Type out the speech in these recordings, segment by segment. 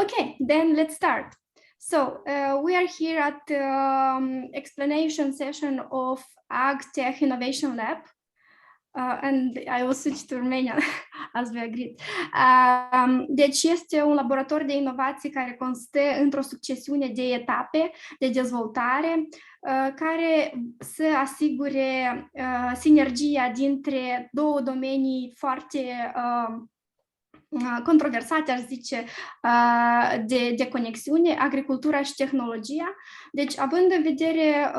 Okay, then let's start. So we are here at the explanation session of AgTech Innovation Lab. And I will switch to Romanian as we agreed. Deci este un laborator de inovații care constă într-o succesiune de etape de dezvoltare care să asigure sinergia dintre două domenii foarte controversate, aș zice, de conexiune, agricultura și tehnologia. Deci, având în vedere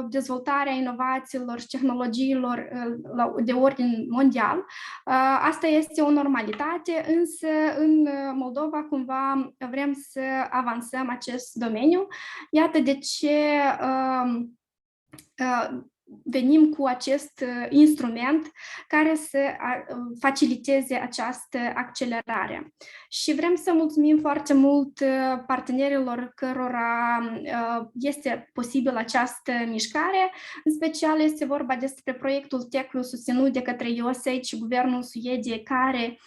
dezvoltarea inovațiilor și tehnologiilor de ordin mondial, asta este o normalitate, însă în Moldova cumva vrem să avansăm acest domeniu. Iată de ce venim cu acest instrument care să faciliteze această accelerare. Și vrem să mulțumim foarte mult partenerilor cărora este posibil această mișcare. În special este vorba despre proiectul Tech susținut de către USAID și Guvernul Suediei, care,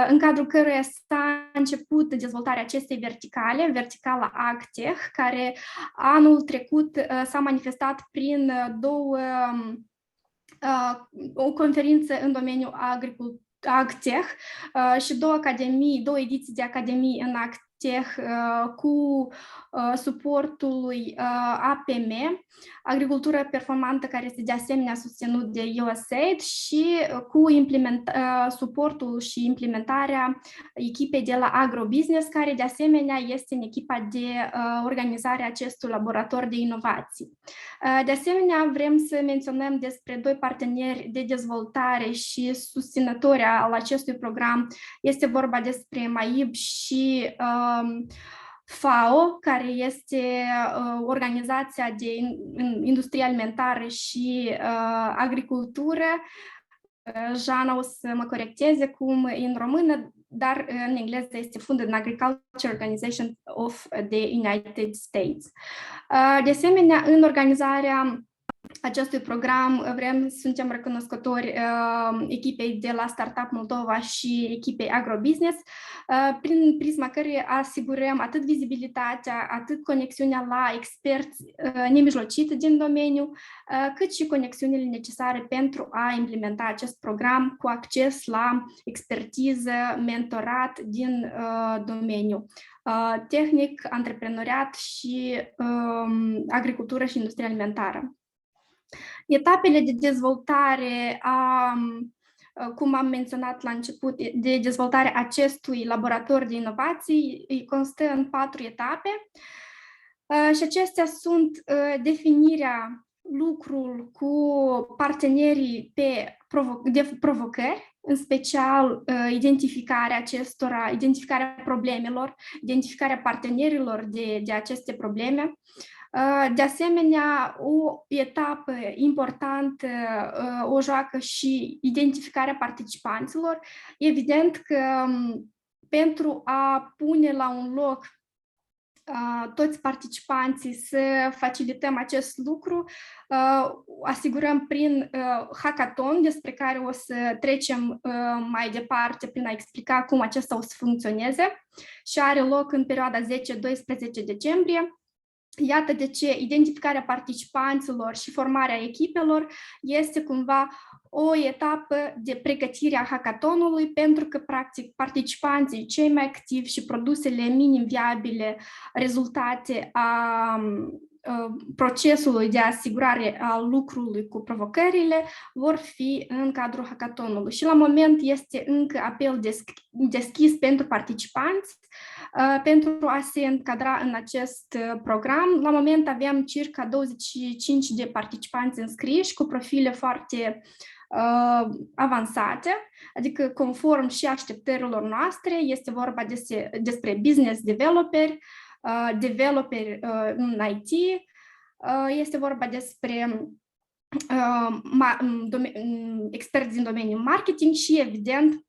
în cadrul căruia s-a început dezvoltarea acestei verticale, verticala AgTech, care anul trecut s-a manifestat prin o conferință în domeniul AgTech și două ediții de academii în AgTech cu suportul APM, agricultură performantă, care este de asemenea susținut de USAID, și cu suportul și implementarea echipei de la Agrobusiness, care de asemenea este în echipa de organizare a acestui laborator de inovații. De asemenea, vrem să menționăm despre doi parteneri de dezvoltare și susținători al acestui program. Este vorba despre MAIB și FAO, care este organizația de industrie alimentară și agricultură. Jana o să mă corecteze cum în română, dar în engleză este Food and Agriculture Organization of the United States. De asemenea, în organizarea acestui program suntem recunoscători echipei de la Startup Moldova și echipei Agrobusiness, prin prisma căreia asigurăm atât vizibilitatea, atât conexiunea la experți nemijlociți din domeniu, cât și conexiunile necesare pentru a implementa acest program cu acces la expertiză, mentorat din domeniu tehnic, antreprenoriat și agricultură și industrie alimentară. Etapele de dezvoltare, cum am menționat la început, de dezvoltare acestui laborator de inovații constă în 4 etape și acestea sunt definirea lucrul cu partenerii de provocări, în special identificarea acestora, identificarea problemelor, identificarea partenerilor de aceste probleme. De asemenea, o etapă importantă o joacă și identificarea participanților. Evident că pentru a pune la un loc toți participanții, să facilităm acest lucru, asigurăm prin hackathon, despre care o să trecem mai departe prin a explica cum acesta o să funcționeze, și are loc în perioada 10-12 decembrie. Iată de ce identificarea participanților și formarea echipelor este cumva o etapă de pregătire a hackathonului, pentru că, practic, participanții cei mai activi și produsele minim viabile, rezultate a procesului de asigurare al lucrului cu provocările, vor fi în cadrul hackathonului. Și la moment este încă apel deschis pentru participanți pentru a se încadra în acest program. La moment avem circa 25 de participanți înscriși cu profile foarte avansate, adică conform și așteptărilor noastre. Este vorba despre business developeri, developeri în IT, este vorba despre experți din domeniul marketing și, evident,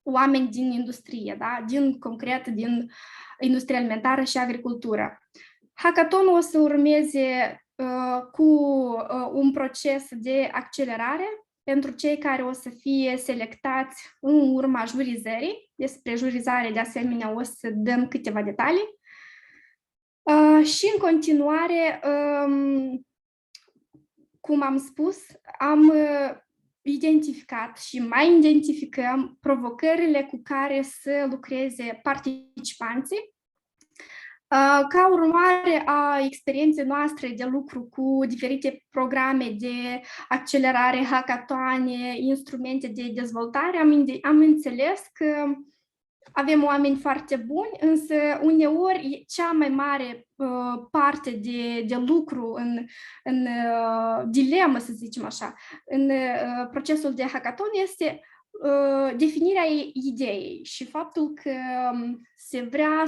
oameni din industrie, da? Concret din industria alimentară și agricultură. Hackathonul o să urmeze cu un proces de accelerare pentru cei care o să fie selectați în urma jurizării. Despre jurizare, de asemenea, o să dăm câteva detalii. Și în continuare, cum am spus, am identificat și mai identificăm provocările cu care să lucreze participanții. Ca urmare a experienței noastre de lucru cu diferite programe de accelerare, hackathoane, instrumente de dezvoltare, am înțeles că avem oameni foarte buni, însă uneori cea mai mare parte de lucru în dilemă, să zicem așa, în procesul de hackathon este definirea ideii și faptul că se vrea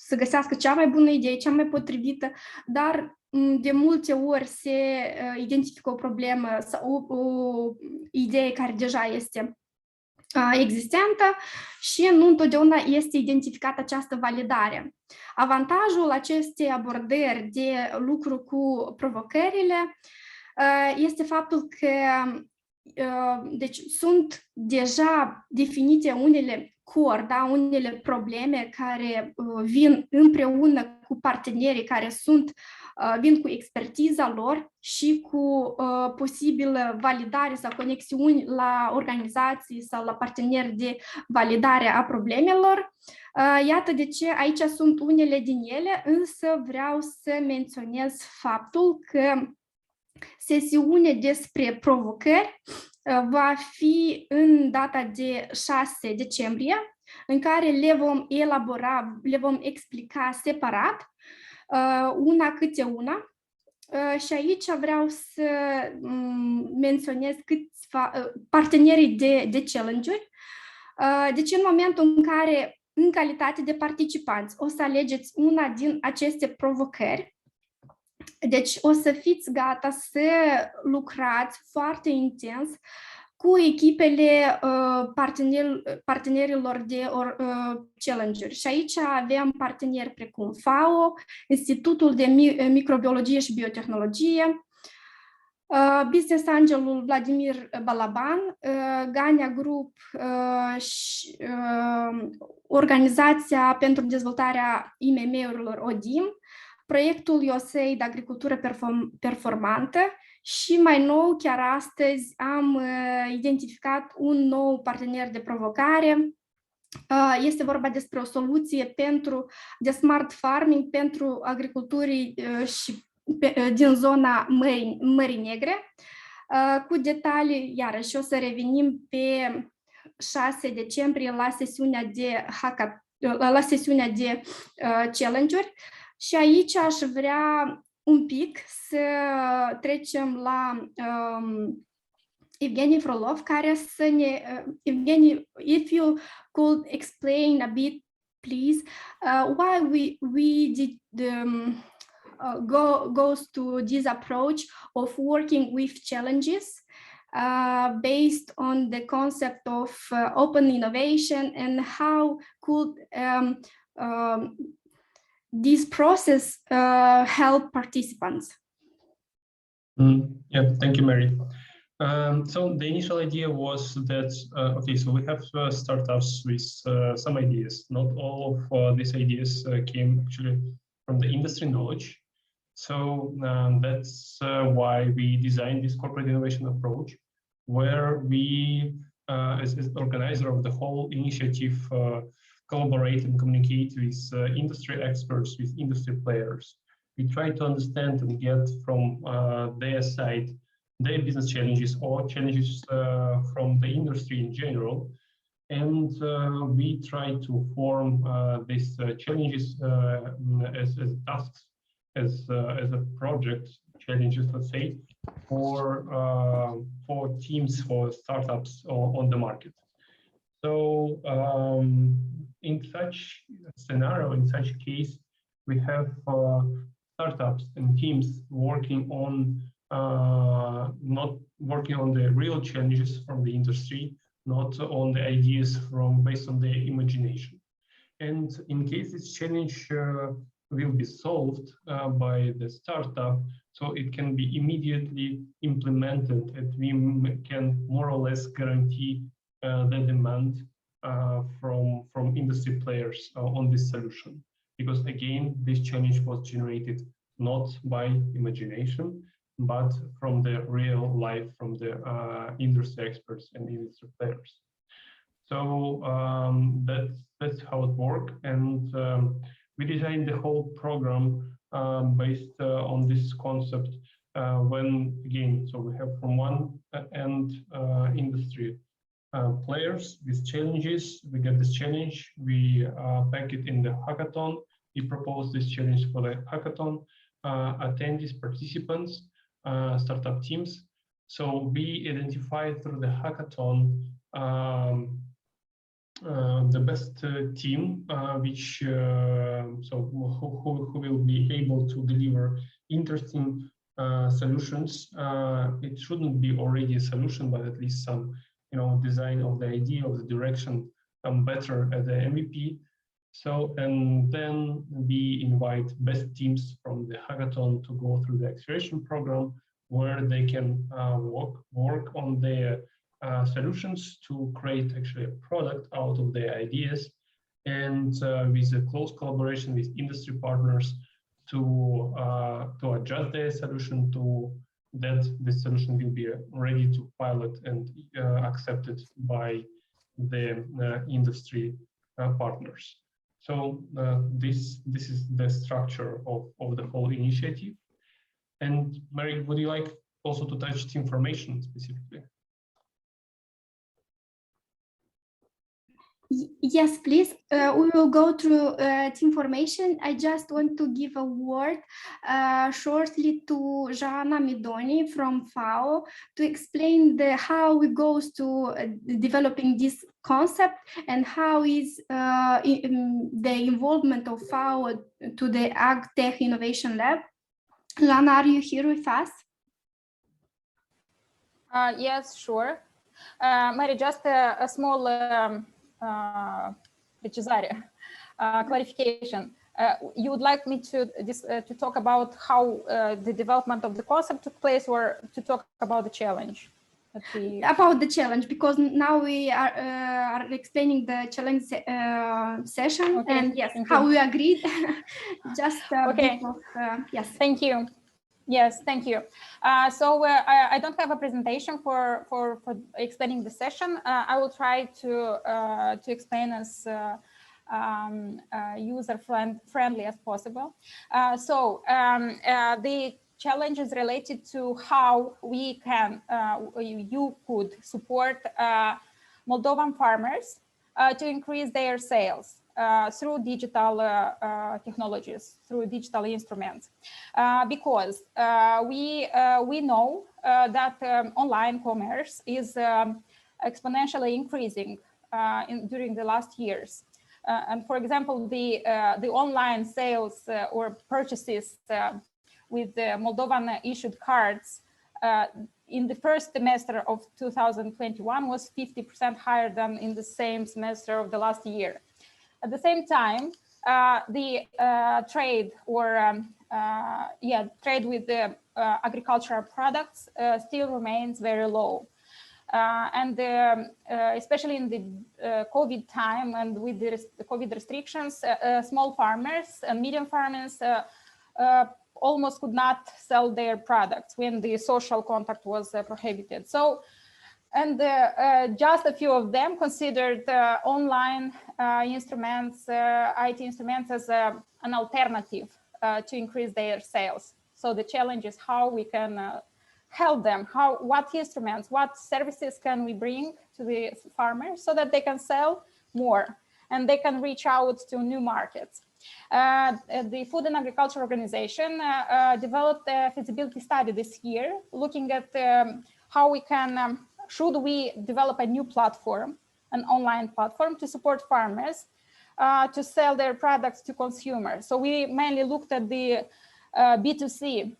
să găsească cea mai bună idee, cea mai potrivită, dar de multe ori se identifică o problemă sau o idee care deja este existentă și nu întotdeauna este identificată această validare. Avantajul acestei abordări de lucru cu provocările este faptul că deci sunt deja definite unele core, da, unele probleme care vin împreună cu partenerii care vin cu expertiza lor și cu posibilă validare sau conexiuni la organizații sau la parteneri de validare a problemelor. Iată de ce aici sunt unele din ele, însă vreau să menționez faptul că sesiunea despre provocări va fi în data de 6 decembrie, în care le vom elabora, le vom explica separat, una câte una. Și aici vreau să menționez câțiva partenerii de challenge-uri. Deci în momentul în care, în calitate de participanți, o să alegeți una din aceste provocări, deci o să fiți gata să lucrați foarte intens cu echipele partenerilor de challenge-uri. Și aici avem parteneri precum FAO, Institutul de Microbiologie și Biotehnologie, Business Angelul Vladimir Balaban, Gania Group, Organizația pentru Dezvoltarea IMM-urilor ODIM, proiectul USA de Agricultură Performantă și mai nou, chiar astăzi, am identificat un nou partener de provocare. Este vorba despre o soluție de smart farming pentru agricultorii și din zona Mării Negre. Cu detalii, iarăși, o să revenim pe 6 decembrie la sesiunea de challenge-uri. Și aici aș vrea un pic să trecem la Evgeny Frolov, care să ne... Evgeny, if you could explain a bit, please, why we did goes to this approach of working with challenges based on the concept of open innovation, and how could this process help participants? Yeah, thank you, Mary. So the initial idea was that, okay, so we have startups with some ideas. Not all of these ideas came actually from the industry knowledge. So that's why we designed this corporate innovation approach, where we, as organizer of the whole initiative, collaborate and communicate with industry experts, with industry players. We try to understand and get from their side their business challenges or challenges from the industry in general. And we try to form these challenges as tasks, as a project challenges, let's say, for teams, for startups on the market. So in such scenario, in such case, we have startups and teams working on not working on the real challenges from the industry, not on the ideas based on their imagination. And in case this challenge will be solved by the startup, so it can be immediately implemented, and we can more or less guarantee the demand from industry players on this solution. Because again, this challenge was generated not by imagination, but from the real life, from the industry experts and industry players. So that's how it worked, and we designed the whole program based on this concept. When again, so we have from one end industry players with challenges. We get this challenge, we pack it in the hackathon. We propose this challenge for the hackathon. Attendees, participants, startup teams. So we identify through the hackathon the best team, which who will be able to deliver interesting solutions. It shouldn't be already a solution, but at least some, design of the idea, of the direction, better as the MVP. So, and then we invite best teams from the hackathon to go through the acceleration program, where they can work on their solutions to create actually a product out of their ideas, and with a close collaboration with industry partners to adjust their solution to that the solution will be ready to pilot and accepted by the industry partners. So this is the structure of the whole initiative. And Mary, would you like also to touch team formation specifically? Yes, please. We will go through team formation. I just want to give a word shortly to Joanna Midoni from FAO to explain how it goes to developing this concept and how is the involvement of FAO to the AgTech Innovation Lab. Lana, are you here with us? Yes, sure. Mary, just a small clarification. You would like me to talk about how the development of the concept took place, or to talk about the challenge? About the challenge, because now we are explaining the challenge session, okay. And yes, how we agreed. Just okay. Yes. Thank you. Yes, thank you. So I don't have a presentation for explaining the session. I will try to explain as user-friendly as possible. The challenge is related to how we can, you could support Moldovan farmers to increase their sales through digital technologies, through digital instruments, because we know that online commerce is exponentially increasing during the last years. And for example, the online sales or purchases with the Moldovan issued cards in the first semester of 2021 was 50% higher than in the same semester of the last year. At the same time, the trade or trade with the agricultural products still remains very low. And especially in the COVID time and with the COVID restrictions, small farmers and medium farmers almost could not sell their products when the social contact was prohibited. So, and just a few of them considered online instruments, IT instruments as an alternative to increase their sales. So the challenge is how we can help them, what instruments, what services can we bring to the farmers so that they can sell more and they can reach out to new markets. The Food and Agriculture Organization developed a feasibility study this year, looking at how we can, should we develop a new platform, an online platform to support farmers to sell their products to consumers. So we mainly looked at the B2C,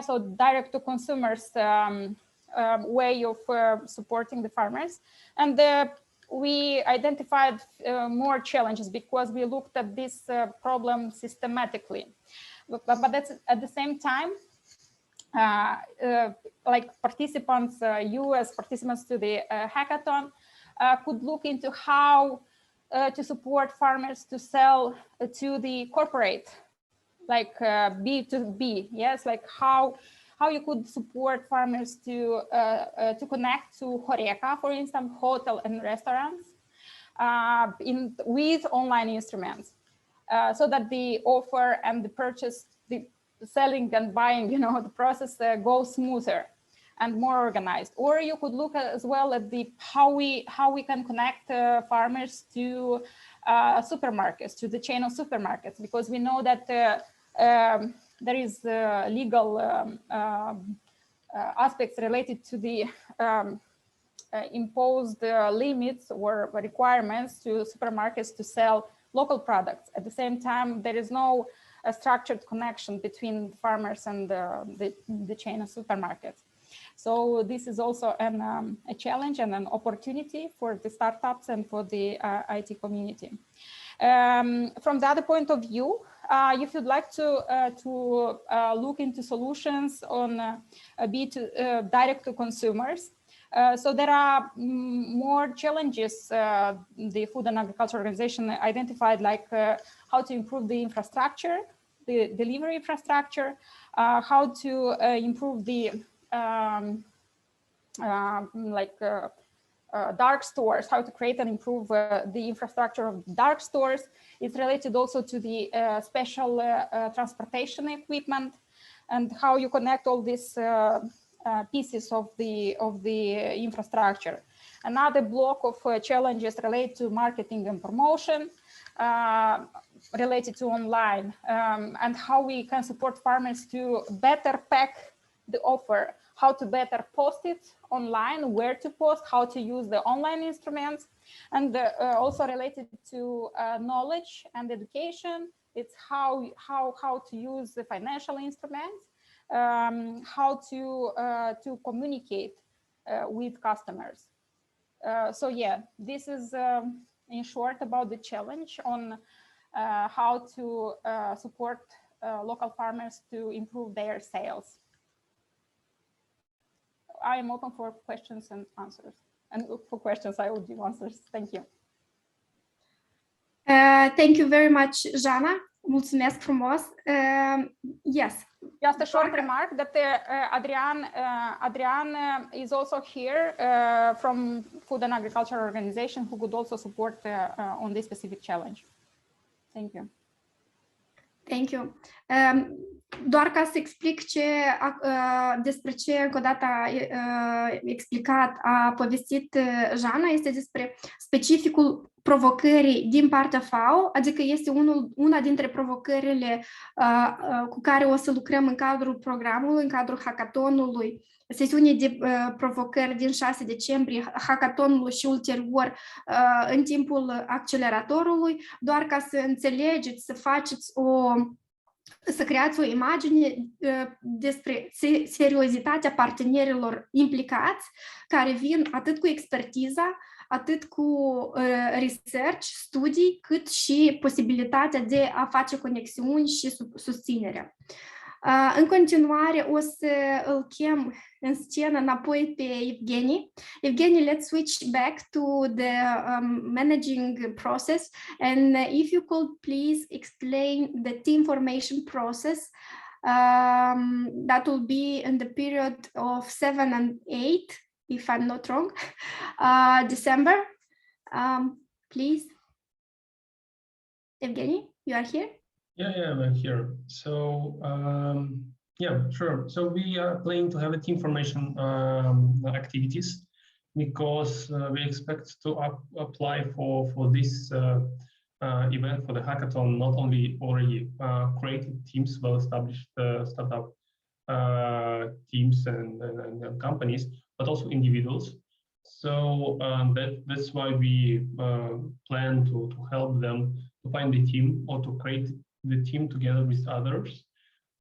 so direct to consumers way of supporting the farmers. And we identified more challenges because we looked at this problem systematically. But that's at the same time, like participants, you as participants to the hackathon could look into how to support farmers to sell to the corporate, like B2B, yes, like how you could support farmers to connect to HoReCa, for instance, hotel and restaurants, with online instruments, so that the offer and the purchase, the selling and buying, you know, the process goes smoother and more organized. Or you could look as well at the how we can connect farmers to supermarkets, to the chain of supermarkets, because we know that there is legal aspects related to the imposed limits or requirements to supermarkets to sell local products. At the same time, there is no structured connection between farmers and the chain of supermarkets. So this is also a challenge and an opportunity for the startups and for the IT community. From the other point of view, if you'd like to look into solutions on direct to consumers, so there are more challenges the Food and Agriculture Organization identified, like how to improve the infrastructure, the delivery infrastructure, how to improve the dark stores, how to create and improve the infrastructure of dark stores. It's related also to the special transportation equipment and how you connect all these pieces of the infrastructure. Another block of challenges relate to marketing and promotion, related to online, and how we can support farmers to better pack the offer, how to better post it online, where to post, how to use the online instruments, and also related to knowledge and education. It's how to use the financial instruments, how to communicate with customers. So yeah, this is in short about the challenge on how to support local farmers to improve their sales. I am open for questions and answers. And for questions, I will give answers. Thank you. Thank you very much, Jana. Mulțumesc frumos. Yes. Just a short remark that Adrian is also here from Food and Agriculture Organization, who could also support on this specific challenge. Thank you. Thank you. Doar ca să explic despre ce încă o dată a explicat, a povestit Jana, este despre specificul provocării din partea FAO, adică este una dintre provocările cu care o să lucrăm în cadrul programului, în cadrul hackathonului, sesiunii de provocări din 6 decembrie, hackathonului și ulterior în timpul acceleratorului, doar ca să înțelegeți, să creați o imagine despre seriozitatea partenerilor implicați, care vin atât cu expertiza, atât cu research, studii, cât și posibilitatea de a face conexiuni și susținerea. În continuare o să îl chem în scenă înapoi pe Evgeny. Evgeny, let's switch back to the managing process, and if you could please explain the team formation process, that will be in the period of 7 and 8, if I'm not wrong, December. Please, Evgeny, you are here? Yeah, I'm here. So, yeah, sure. So we are planning to have a team formation activities, because we expect to apply for this event, for the hackathon, not only already created teams, well-established startup teams and companies, but also individuals. So that's why we plan to help them to find the team or to create the team together with others.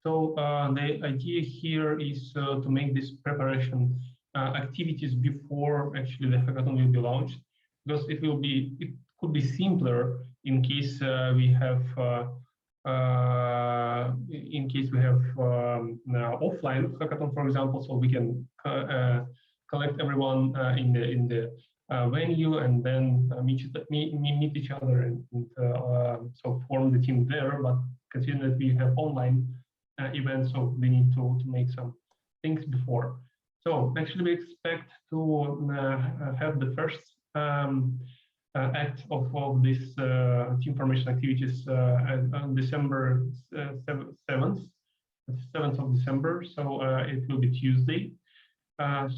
So the idea here is to make this preparation activities before actually the hackathon will be launched, because it could be simpler in case we have offline hackathon, for example, so we can collect everyone in the venue and then meet each other and so form the team there. But considering that we have online events, so we need to make some things before. So actually, we expect to have the first act of this team formation activities on December 7th of December. So it will be Tuesday.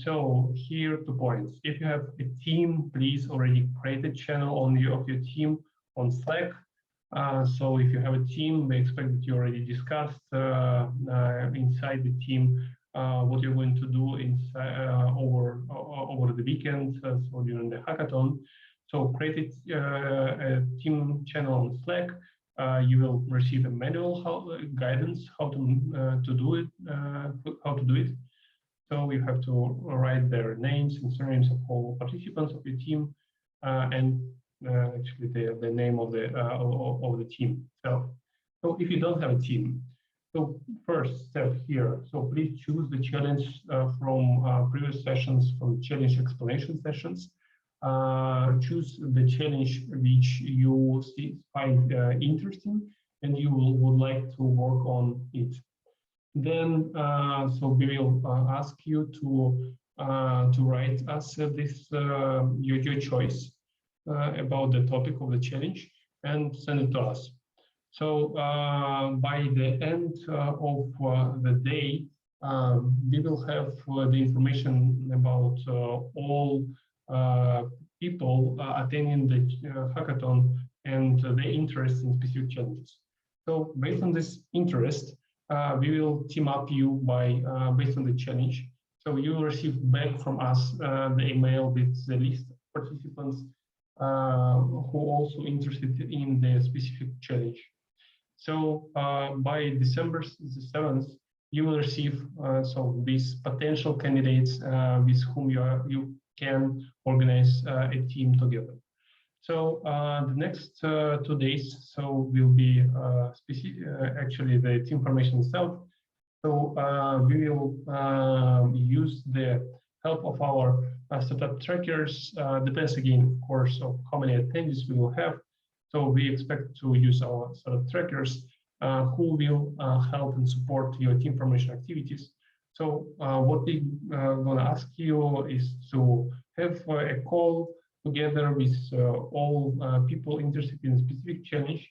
So here 2 points. If you have a team, please already create a channel of your team on Slack. So if you have a team, we expect that you already discussed inside the team what you're going to do over the weekend, so during the hackathon. So create a team channel on Slack. You will receive a manual guidance how to do it. So you have to write their names and surnames of all participants of your team, and actually the name of the team itself. So if you don't have a team, so first step here. So please choose the challenge from previous sessions, from challenge explanation sessions. Choose the challenge which you find interesting and you would like to work on it. Then, so we will ask you to write us this your choice about the topic of the challenge and send it to us. So by the end of the day, we will have the information about all people attending the hackathon and their interest in specific challenges. So based on this interest, we will team up you based on the challenge. So you will receive back from us the email with the list of participants who also interested in the specific challenge. So by December 7th, you will receive so these potential candidates with whom you can organize a team together. So the next 2 days, so will be actually the team formation itself. So we will use the help of our startup trackers. Depends again, of course, of how many attendees we will have. So we expect to use our startup trackers who will help and support your team formation activities. So what we're going to ask you is to have a call together with all people interested in a specific challenge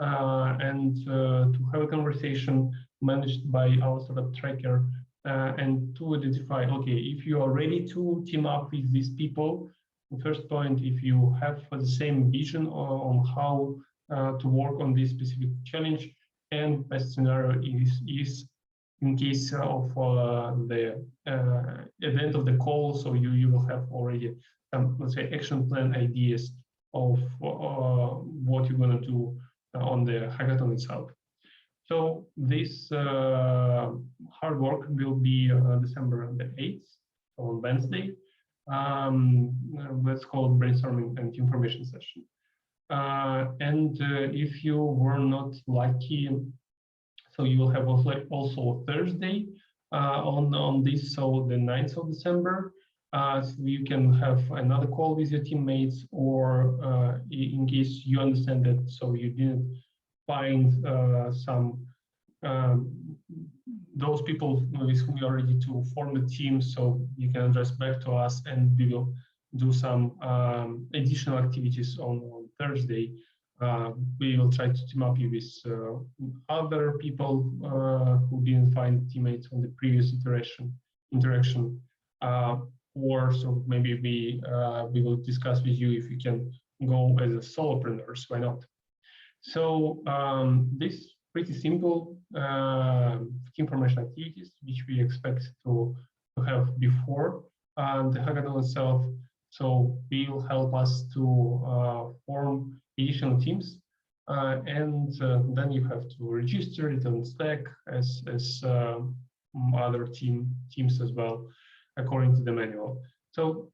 and to have a conversation managed by our startup tracker and to identify, okay, if you are ready to team up with these people, the first point, if you have the same vision on how to work on this specific challenge, and best scenario is in case of the event of the call, so you will have already some, let's say, action plan ideas of what you're going to do on the hackathon itself. So this hard work will be December the 8th, so on Wednesday. Let's call it brainstorming and information session. And if you were not lucky, so you will have also Thursday on this, so the 9th of December. So you can have another call with your teammates, or in case you understand that, so you didn't find some those people with whom you're ready to form the team, so you can address back to us and we will do some additional activities on Thursday. We will try to team up you with other people who didn't find teammates on the previous interaction, or so maybe we will discuss with you if you can go as a solopreneurs, why not? So this pretty simple team formation activities which we expect to have before the hackathon itself. So it will help us to form additional teams, and then you have to register it on Slack as other teams as well, according to the manual. So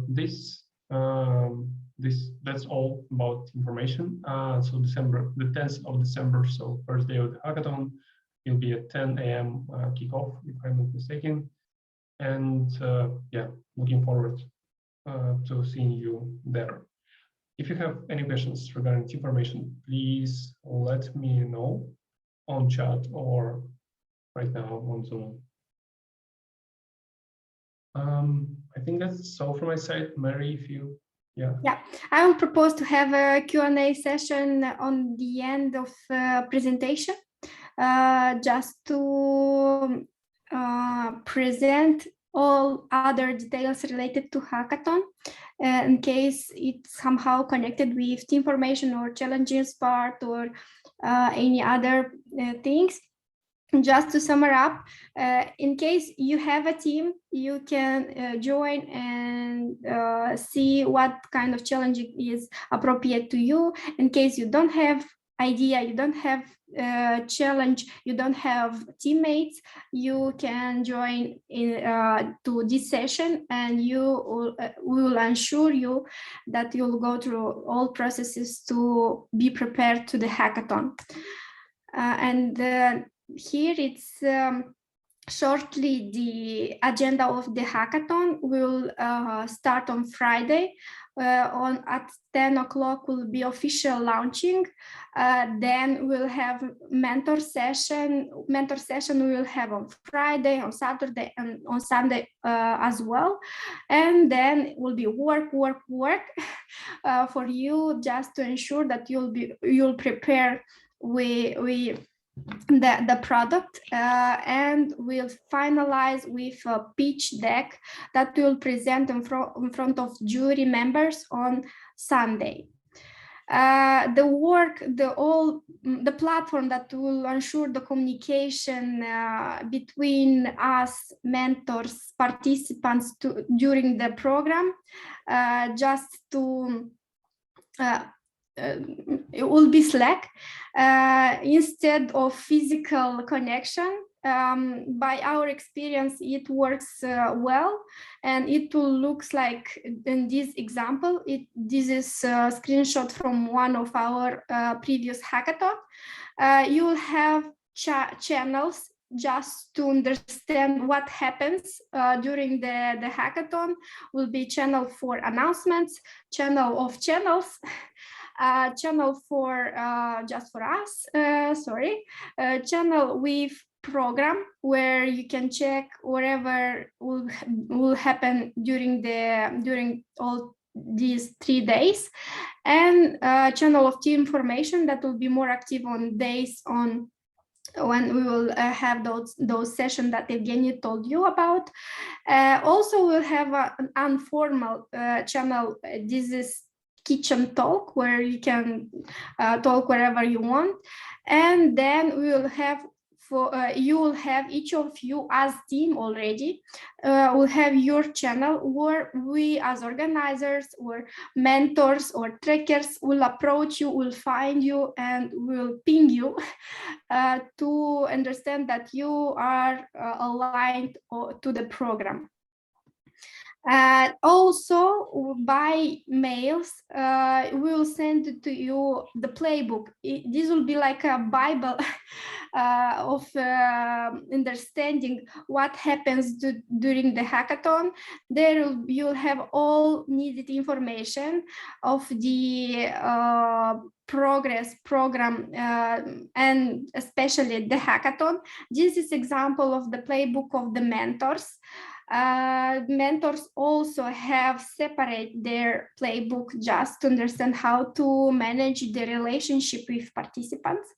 this That's all about information. So the 10th of December, so first day of the hackathon, will be at 10 a.m. Kickoff, if I'm not mistaken. And yeah, looking forward to seeing you there. If you have any questions regarding this information, please let me know on chat or right now on Zoom. I think that's all from my side. Mary, if you, yeah, I will propose to have a Q&A session on the end of presentation, just to present all other details related to hackathon, in case it's somehow connected with the information or challenges part or any other things. Just to sum it up, in case you have a team, you can join and see what kind of challenge is appropriate to you. In case you don't have idea, you don't have challenge, you don't have teammates, you can join in to this session, and we will ensure you that you'll go through all processes to be prepared to the hackathon. Here it's shortly the agenda of the hackathon will start on Friday. At 10 o'clock will be official launching. Then we'll have mentor session. Mentor session we will have on Friday, on Saturday, and on Sunday as well. And then will be work for you, just to ensure that you'll prepare the product, and we'll finalize with a pitch deck that we'll present in front of jury members on Sunday. The platform that will ensure the communication between us, mentors, participants during the program, it will be Slack instead of physical connection. By our experience, it works well, and it will look like in this example. This is a screenshot from one of our previous hackathon. You will have channels just to understand what happens during the hackathon. Will be channel for announcements, channel of channels, channel for just for us, channel with program where you can check whatever will happen during all these 3 days, and channel of team information that will be more active on days on when we will have those sessions that Evgeny told you about. Also, we'll have an informal channel. This is kitchen talk, where you can talk wherever you want. And then we will have you will have, each of you as team already will have your channel where we as organizers or mentors or trackers will approach you, will find you, and will ping you to understand that you are aligned to the program. Also, by mails, we will send to you the playbook. This will be like a Bible of understanding what happens during the hackathon. There you'll have all needed information of the progress program, and especially the hackathon. This is example of the playbook of the mentors. Mentors also have separate their playbook just to understand how to manage the relationship with participants.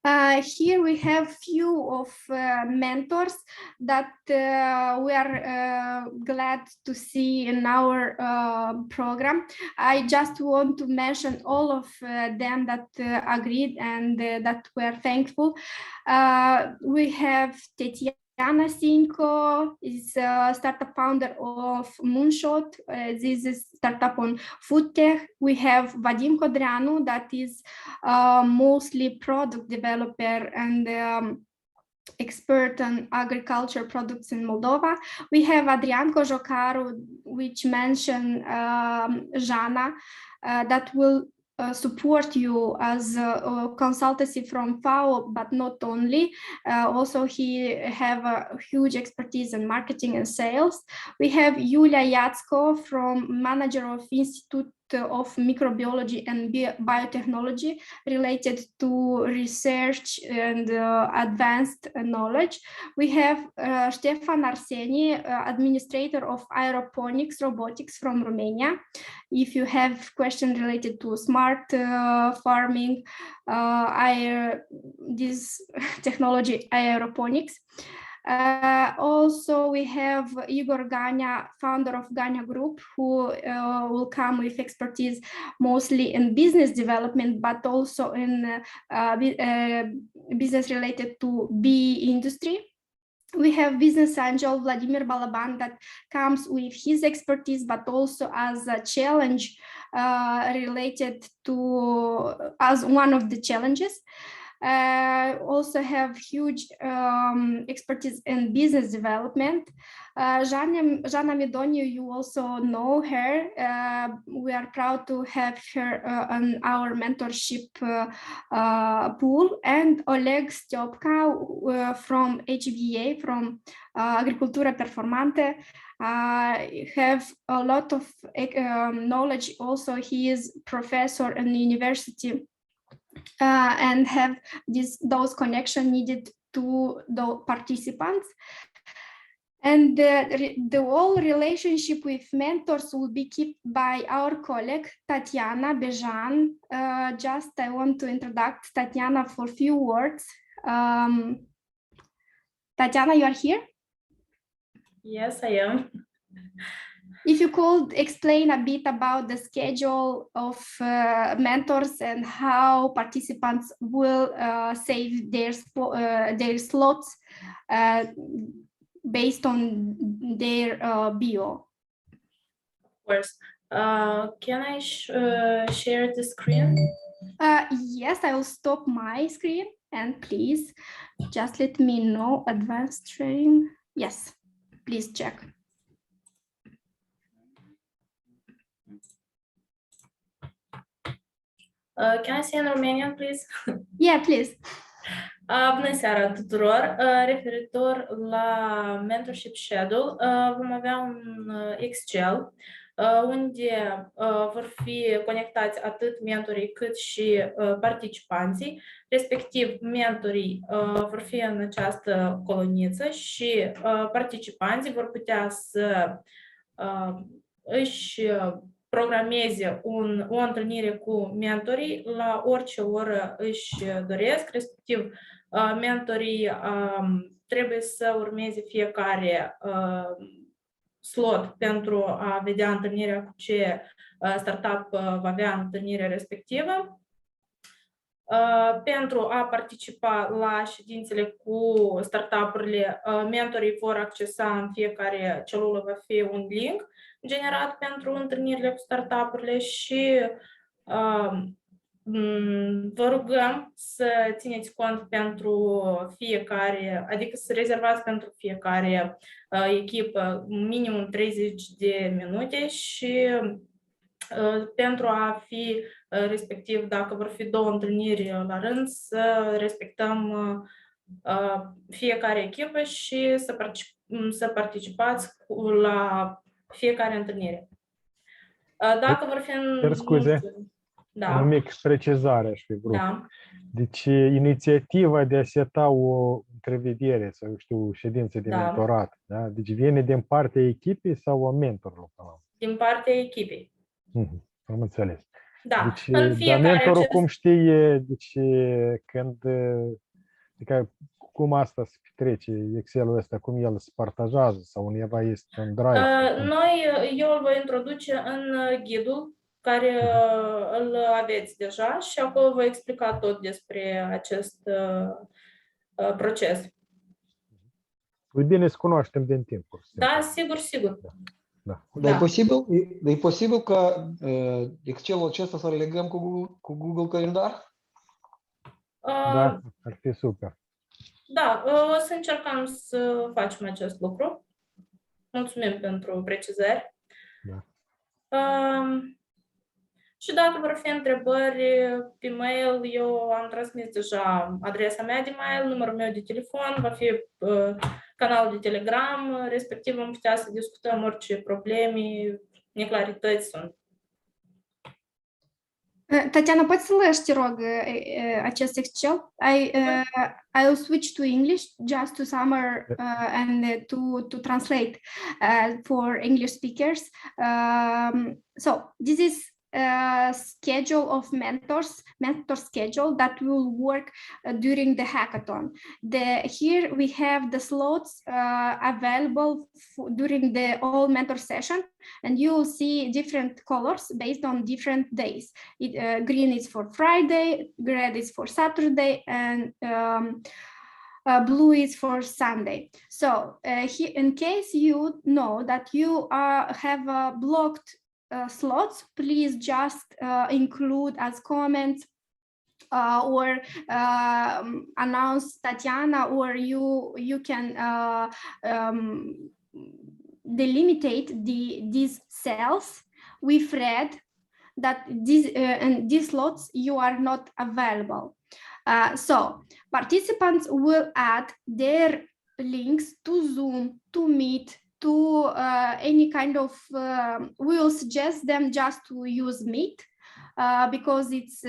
Here we have few of mentors that we are glad to see in our program. I just want to mention all of them that agreed and that we're thankful. We have Tetiana Sinko, is a startup founder of Moonshot. This is startup on food tech. We have Vadim Kodreanu, that is mostly product developer and expert on agriculture products in Moldova. We have Adrian Cojocaru, which mentioned Jana, that will support you as a consultancy from FAO, but not only. Also, he have a huge expertise in marketing and sales. We have Yulia Yatsko, from manager of Institute of Microbiology and Biotechnology, related to research and advanced knowledge. We have Stefan Arseni, administrator of aeroponics robotics from Romania. If you have questions related to smart farming, this technology, aeroponics. Also, we have Igor Gania, founder of Gania Group, who will come with expertise mostly in business development, but also in business related to bee industry. We have business angel Vladimir Balaban that comes with his expertise, but also as a challenge related to, as one of the challenges. Also have huge expertise in business development. Jana Midoniu, you also know her. We are proud to have her on our mentorship pool. And Oleg Stepka from HVA, from Agricultura Performante, have a lot of knowledge. Also, he is professor in the university. And have those connections needed to the participants. And the whole relationship with mentors will be kept by our colleague, Tatiana Bejan. Just I want to introduce Tatiana for a few words. Tatiana, you are here? Yes, I am. If you could explain a bit about the schedule of mentors and how participants will save their slots based on their bio. Of course. Can I share the screen? Yes, I will stop my screen, and please just let me know advanced sharing. Yes, please check. Can I say in Romanian, please? Yeah, please. Bună seara tuturor! Referitor la mentorship schedule, vom avea un Excel unde vor fi conectați atât mentorii cât și participanții, respectiv mentorii vor fi în această coloniță și participanții vor putea să își programeze o întâlnire cu mentorii la orice oră își doresc, respectiv mentorii trebuie să urmeze fiecare slot pentru a vedea întâlnirea cu ce startup va avea întâlnirea respectivă. Pentru a participa la ședințele cu startup-urile, mentorii vor accesa în fiecare celulă, va fi un link generat pentru întâlnirile cu startup-urile și vă rugăm să țineți cont pentru fiecare, adică să rezervați pentru fiecare echipă minimum 30 de minute și pentru a fi respectiv, dacă vor fi 2 întâlniri la rând, să respectăm fiecare echipă și să participați la fiecare întâlnire. Dacă vor fi în... Scuze, da. o mică precizare aș fi vrut. Da. Deci, inițiativa de a seta o întrevedere sau, eu știu, ședință de mentorat, da? Deci vine din partea echipei sau a mentorului? Din partea echipei. Am înțeles. Da. Deci, dar mentorul cum știe, deci, când, adică, cum asta se petrece, Excel-ul ăsta, cum el se partajează sau undeva este în drive? Eu îl voi introduce în ghidul care îl aveți deja și acolo voi explica tot despre acest proces. E bine să cunoaștem din timp. Da, sigur, sigur. Da. Dar e posibil ca Excel-ul acesta să-l legăm cu Google Calendar? Da, ar fi super. Da, o să încercăm să facem acest lucru. Mulțumim pentru precizări. Da. Și dacă vor fi întrebări pe mail, eu am transmis deja adresa mea de mail, numărul meu de telefon, va fi canalul de Telegram, respectiv vom putea să discutăm orice probleme, neclarități sunt. Tatiana, poți să lași, te rog, acest Excel? I'll switch to English just to summar and to translate for English speakers. So this is schedule of mentor schedule that will work during the hackathon. Here we have the slots available during the all mentor session, and you will see different colors based on different days. Green is for Friday, red is for Saturday, and blue is for Sunday. So in case you know that you have blocked slots, please just include as comments or announce Tatiana, or you can delimitate these cells with red that these slots you are not available. So participants will add their links to Zoom, to Meet, to any kind of, we will suggest them just to use Meet because it's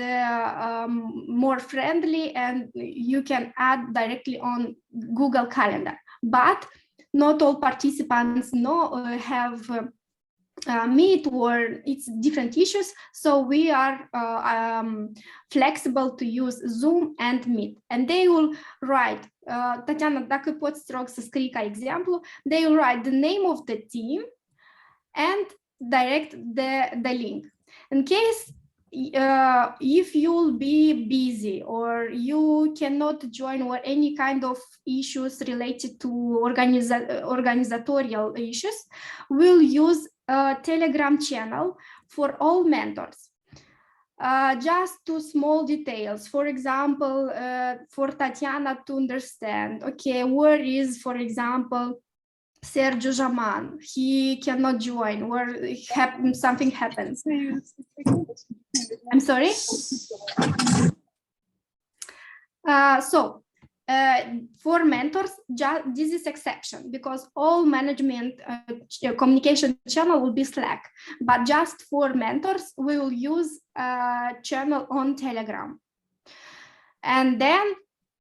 more friendly and you can add directly on Google Calendar. But not all participants have Meet, or it's different issues, so we are flexible to use Zoom and Meet, and they will write, Tatiana, dacă poți, rog să scrii ca exemplu, they will write the name of the team and direct the link. In case if you'll be busy or you cannot join, or any kind of issues related to organizatorial issues, we'll use a Telegram channel for all mentors. Just two small details. For example, for Tatiana to understand, okay, where is, for example, Sergio Jaman? He cannot join, where something happens. I'm sorry? For mentors, this is exception, because all management communication channel will be Slack, but just for mentors, we will use a channel on Telegram. And then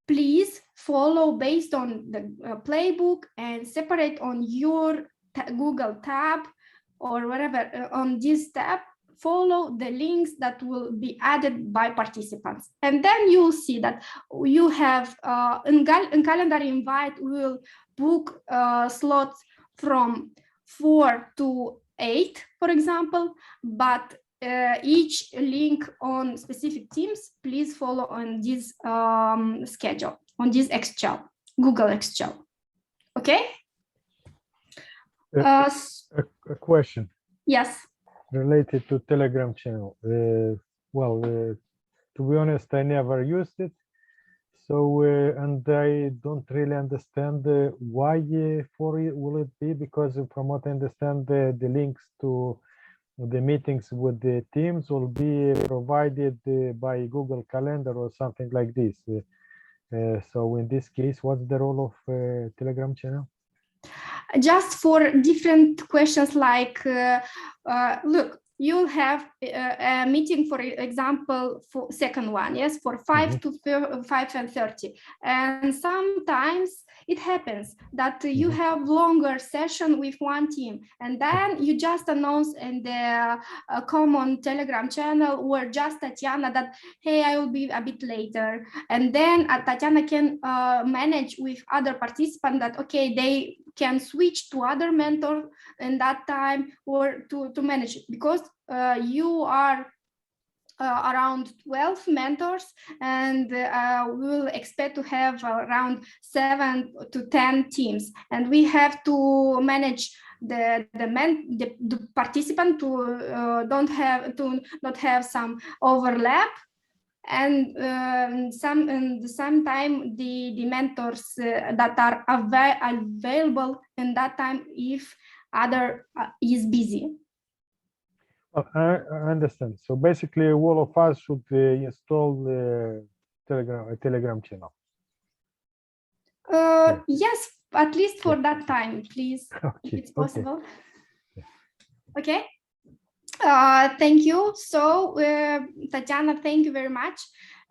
please follow based on the playbook and separate on your Google tab or whatever on this tab. Follow the links that will be added by participants, and then you'll see that you have in calendar invite, we will book slots from 4 to 8, for example, but each link on specific teams, please follow on this schedule, on this Excel, Google Excel. Okay? A question. Yes. Related to Telegram channel. To be honest, I never used it. So, and I don't really understand why for it will it be, because from what I understand, the links to the meetings with the teams will be provided by Google Calendar or something like this. So in this case, what's the role of Telegram channel? Just for different questions like, look, you'll have a meeting, for example, for second one, yes, for 5 to 5:30. And sometimes it happens that you have longer session with one team, and then you just announce in the common Telegram channel, or just Tatiana, that, hey, I will be a bit later. And then Tatiana can manage with other participants that, okay, they can switch to other mentor in that time, or to manage it, because you are around 12 mentors, and we will expect to have around 7 to 10 teams, and we have to manage the participant to not have some overlap, and in the same time the mentors that are available in that time if other is busy. Well, I understand. So basically, all of us should install the Telegram channel. Yes, at least for that time, please. Okay. If it's possible. Okay. Okay. Thank you. So, Tatiana, thank you very much.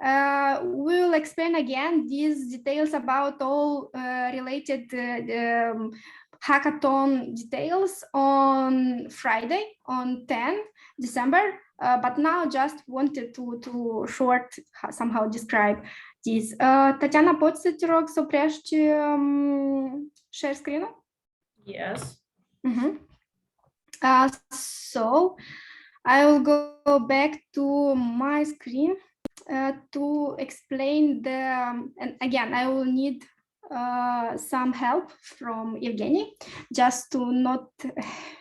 We will explain again these details about all related hackathon details on Friday, on 10 December. But now just wanted to short somehow describe this. Tatiana, poți să te rog să oprești share screen-ul? Yes. So I will go back to my screen to explain and again, I will need some help from Evgeny, just to not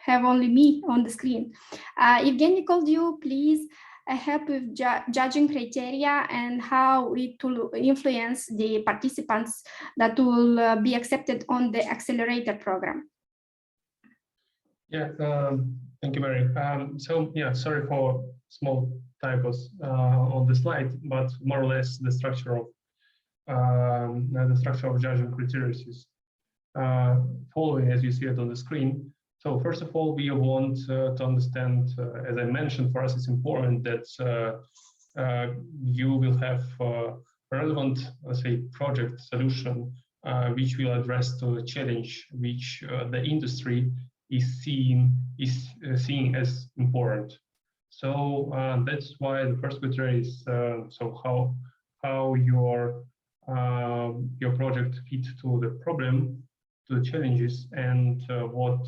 have only me on the screen. Evgeny, could you please help with judging criteria and how it will influence the participants that will be accepted on the accelerator program? Yeah, thank you, Mary. So yeah, sorry for small typos on the slide, but more or less the structure of judging criteria is following as you see it on the screen. So first of all, we want to understand, as I mentioned, for us it's important that you will have relevant, let's say, project solution which will address the challenge which the industry is seeing as important. So that's why the first criteria is so how your project fits to the problem, to the challenges, and what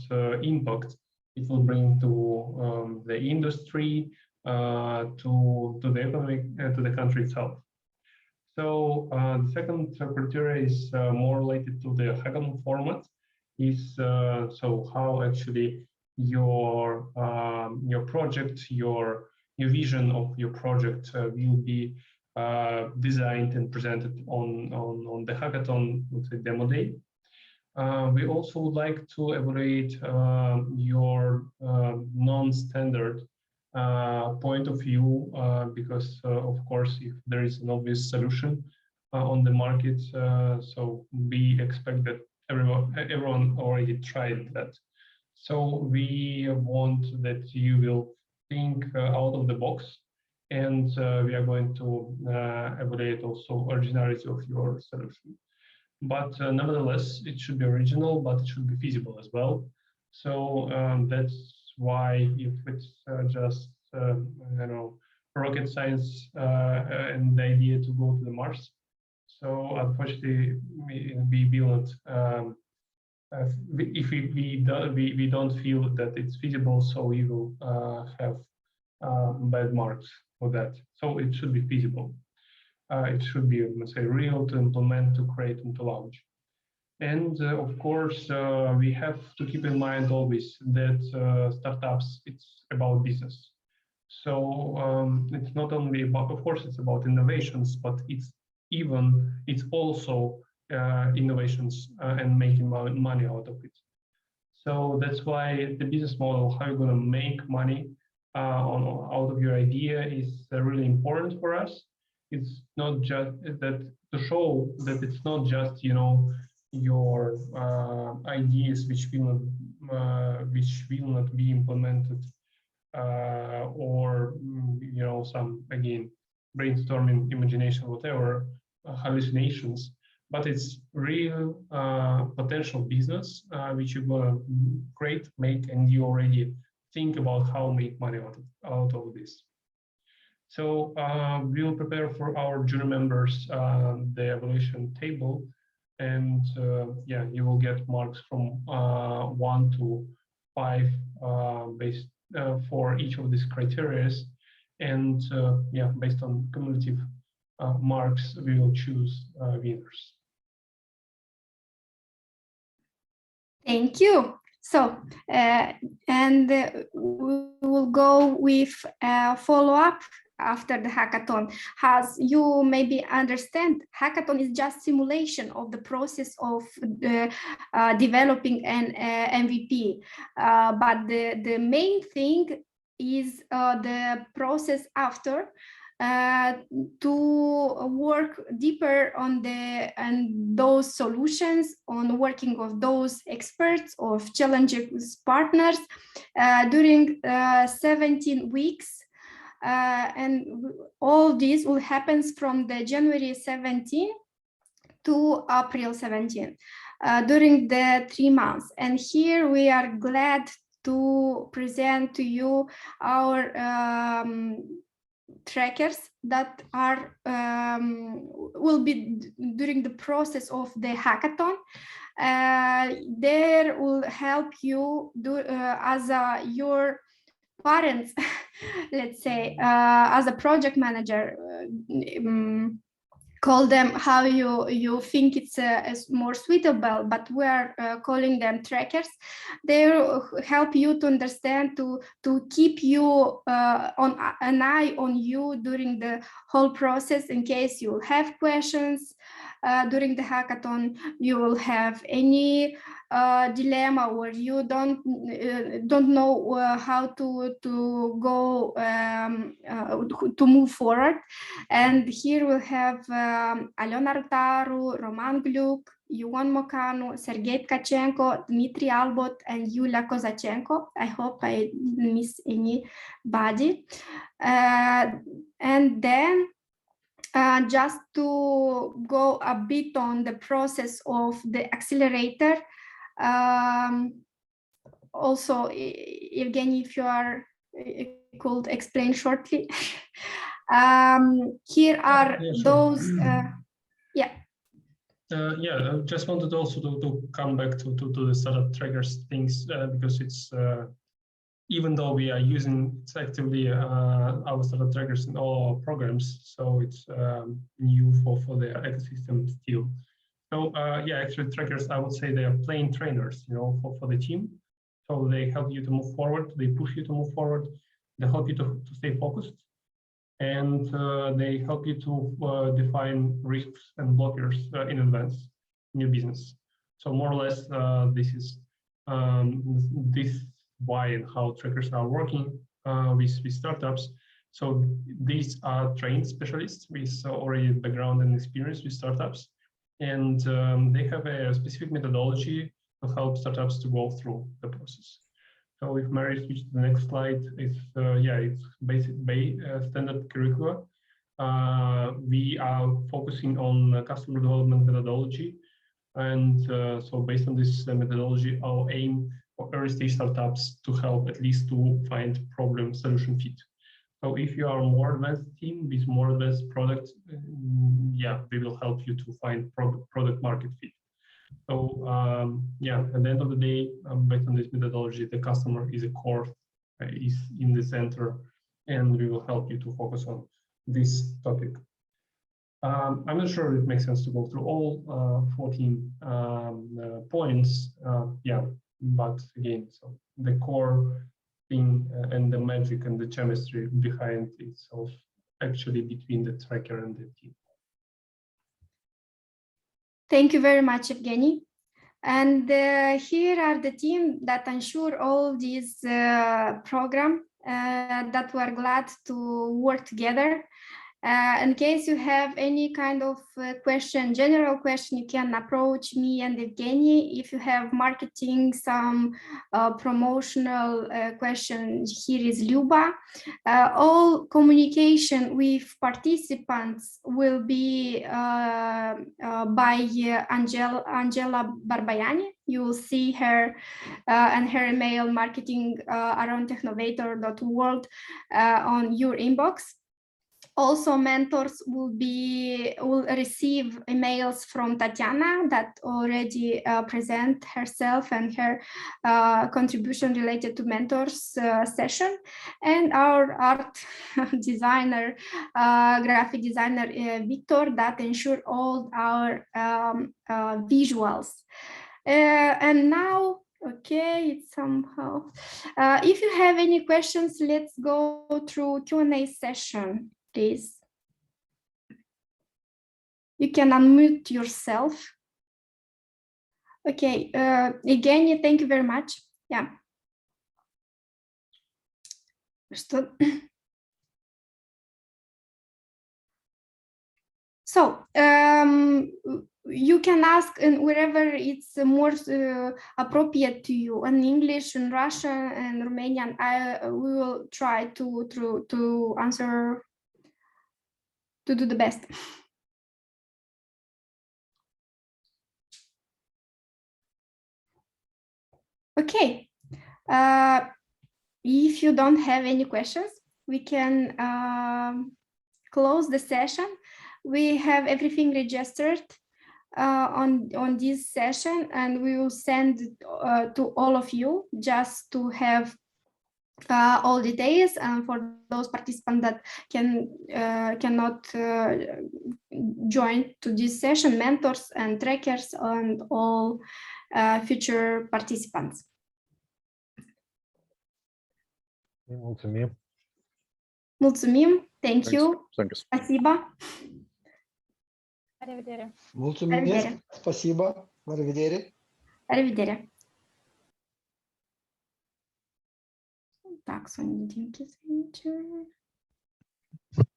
impact it will bring to the industry, to the economy, to the country itself. So the second criteria is more related to the hackathon format. Is so how actually your project, your vision of your project will be designed and presented on the hackathon, let's say, demo day. We also would like to evaluate your non-standard point of view, because of course, if there is an obvious solution on the market, so we expect that everyone already tried that. So we want that you will think out of the box, and we are going to evaluate also originality of your solution. But nevertheless, it should be original, but it should be feasible as well. So that's why if it's just rocket science and the idea to go to the Mars, so unfortunately we will not. If we don't feel that it's feasible, so we will have bad marks for that. So it should be feasible. It should be, let's say, real to implement, to create, and to launch. And of course, we have to keep in mind always that startups, it's about business. So it's not only about, of course, it's about innovations, but it's also innovations and making money out of it. So that's why the business model, how you're going to make money out of your idea, is really important for us. It's not just that to show that it's not just your ideas which will not be implemented or some, again, brainstorming, imagination, whatever, hallucinations, but it's real potential business which you're gonna create, make, and you already think about how to make money out of this. So we will prepare for our jury members the evaluation table, and yeah, you will get marks from 1 to 5 based for each of these criteria, and yeah, based on cumulative marks, we will choose winners. Thank you. So, and we will go with a follow-up after the hackathon. As you maybe understand, hackathon is just simulation of the process of developing an MVP. But the main thing is the process after, to work deeper on those solutions, on working of those experts, of challenging partners during 17 weeks. And all this will happen from the January 17 to April 17 during the 3 months. And here we are glad to present to you our trackers that are will be during the process of the hackathon. There will help you do as your parents, let's say, as a project manager, call them how you think it's more suitable, but we are calling them trackers. They help you to understand, to keep you on an eye on you during the whole process, in case you have questions during the hackathon, you will have any dilemma where you don't know how to go to move forward. And here we'll have Aliona Rutaru, Roman Gluck, Ion Mocanu, Sergei Tkachenko, Dmitry Albot, and Yulia Kozachenko. I hope I didn't miss anybody. And then just to go a bit on the process of the accelerator. Also, Evgeny, if you could explain shortly. Here are those. Yeah. Yeah, I just wanted also to come back to the startup trackers things, because it's even though we are using actively our startup trackers in all our programs, so it's new for the ecosystem still. So yeah, actually trackers, I would say they are plain trainers, you know, for the team. So they help you to move forward, they push you to move forward, they help you to stay focused, and they help you to define risks and blockers in advance in your business. So more or less, this is why and how trackers are working with startups. So these are trained specialists with already background and experience with startups, and they have a specific methodology to help startups to go through the process. So if Mary switch to the next slide, it's it's basic standard curricula. We are focusing on customer development methodology, and so based on this methodology, our aim for early stage startups to help at least to find problem solution fit. So if you are a more advanced team with more advanced product, we will help you to find product market fit. So at the end of the day, based on this methodology, the customer is a core, is in the center, and we will help you to focus on this topic. I'm not sure it makes sense to go through all 14 points, but again, so the core thing and the magic and the chemistry behind itself actually between the tracker and the team. Thank you very much, Evgeny. And here are the team that ensure all these program that we're glad to work together. In case you have any kind of question, general question, you can approach me and Evgeny. If you have marketing, some promotional question, here is Luba. All communication with participants will be by Angela Barbayani. You will see her and her email marketing around technovator.world on your inbox. Also, mentors will receive emails from Tatiana that already present herself and her contribution related to mentors session, and our art designer, graphic designer Victor, that ensure all our visuals. And now Okay, it's somehow. If you have any questions, let's go through Q&A session, please. You can unmute yourself. Okay, again, thank you very much. Yeah. So, you can ask in wherever it's more appropriate to you, in English, in Russian, and Romanian. We will try to answer, to do the best. Okay. If you don't have any questions, we can close the session. We have everything registered on this session, and we will send to all of you just to have all details, and for those participants that cannot join to this session, mentors and trackers and all future participants. Mulțumim. Mulțumim. Thank you. Спасибо. La revedere. Mulțumesc. Спасибо. La revedere. La revedere. Так, Соня, деньги.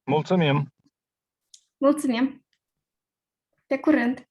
Mulțumim. Mulțumim. Pe curând.